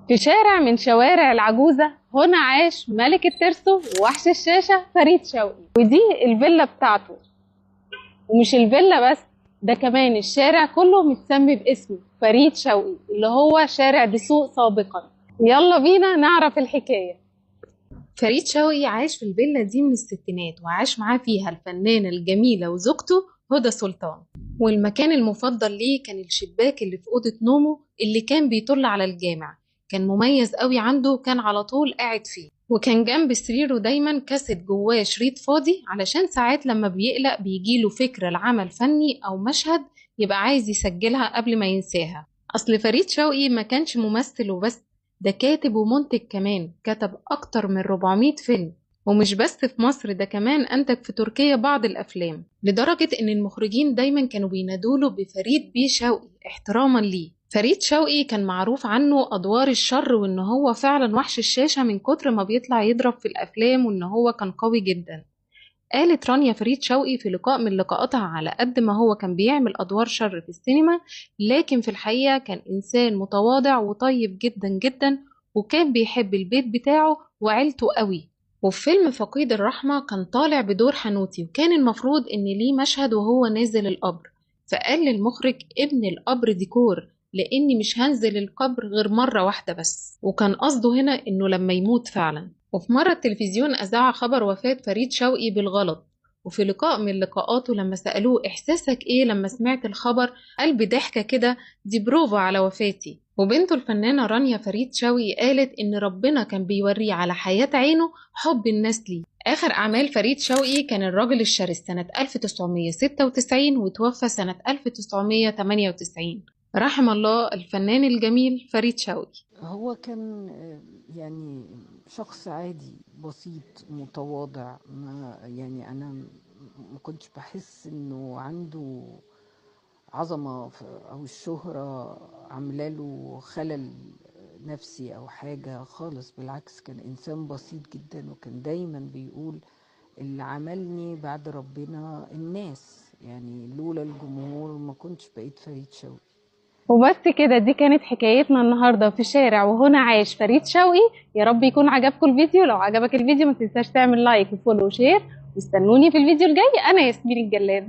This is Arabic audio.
في شارع من شوارع العجوزة هنا عاش ملك الترسو ووحش الشاشة فريد شوقي، ودي الفيلا بتاعته. ومش الفيلا بس، ده كمان الشارع كله متسمي باسمه فريد شوقي، اللي هو شارع دسوق سابقا. يلا بينا نعرف الحكاية. فريد شوقي عاش في الفيلا دي من الستينات، وعاش معاه فيها الفنانة الجميلة وزوجته هدى سلطان. والمكان المفضل ليه كان الشباك اللي في أوضة نومه اللي كان بيطل على الجامع. كان مميز قوي عنده، وكان على طول قاعد فيه. وكان جنب سريره دايما كاسيت جواه شريط فاضي، علشان ساعات لما بيقلق بيجيله فكرة لعمل فني أو مشهد يبقى عايز يسجلها قبل ما ينساها. أصل فريد شوقي ما كانش ممثل وبس، ده كاتب ومنتج كمان، كتب أكتر من 400 فيلم. ومش بس في مصر، ده كمان أنتج في تركيا بعض الأفلام، لدرجة إن المخرجين دايما كانوا بينادوله بفريد بيه شوقي احتراما ليه. فريد شوقي كان معروف عنه أدوار الشر، وإن هو فعلا وحش الشاشة من كتر ما بيطلع يضرب في الأفلام، وإن هو كان قوي جدا. قالت رانيا فريد شوقي في لقاء من لقاءاتها على قد ما هو كان بيعمل أدوار شر في السينما، لكن في الحقيقة كان إنسان متواضع وطيب جدا جدا، وكان بيحب البيت بتاعه وعيلته قوي. وفي فيلم فقيد الرحمة كان طالع بدور حنوتي، وكان المفروض إن ليه مشهد وهو نازل القبر، فقال للمخرج ابن القبر ديكور، لأني مش هنزل القبر غير مرة واحدة بس. وكان قصده هنا إنه لما يموت فعلا. وفي مرة التلفزيون أذاع خبر وفاة فريد شوقي بالغلط، وفي لقاء من لقاءاته لما سألوه إحساسك إيه لما سمعت الخبر، قال بضحكة كده دي بروفا على وفاتي. وبنته الفنانة رانيا فريد شوقي قالت إن ربنا كان بيوريه على حياة عينه حب الناس ليه. آخر أعمال فريد شوقي كان الراجل الشرس سنة 1996، وتوفى سنة 1998. رحم الله الفنان الجميل فريد شوقي. هو كان يعني شخص عادي بسيط متواضع. ما يعني انا ما كنتش بحس انه عنده عظمة او الشهرة عامله له خلل نفسي او حاجة خالص. بالعكس كان انسان بسيط جدا، وكان دايما بيقول اللي عملني بعد ربنا الناس، يعني لولا الجمهور ما كنتش بقيت فريد شوقي. وبس كده، دي كانت حكايتنا النهاردة في شارع وهنا عاش فريد شوقي. يا رب يكون عجبكم الفيديو. لو عجبك الفيديو ما تنساش تعمل لايك وفولو وشير، واستنوني في الفيديو الجاي. أنا ياسمين الجلاد.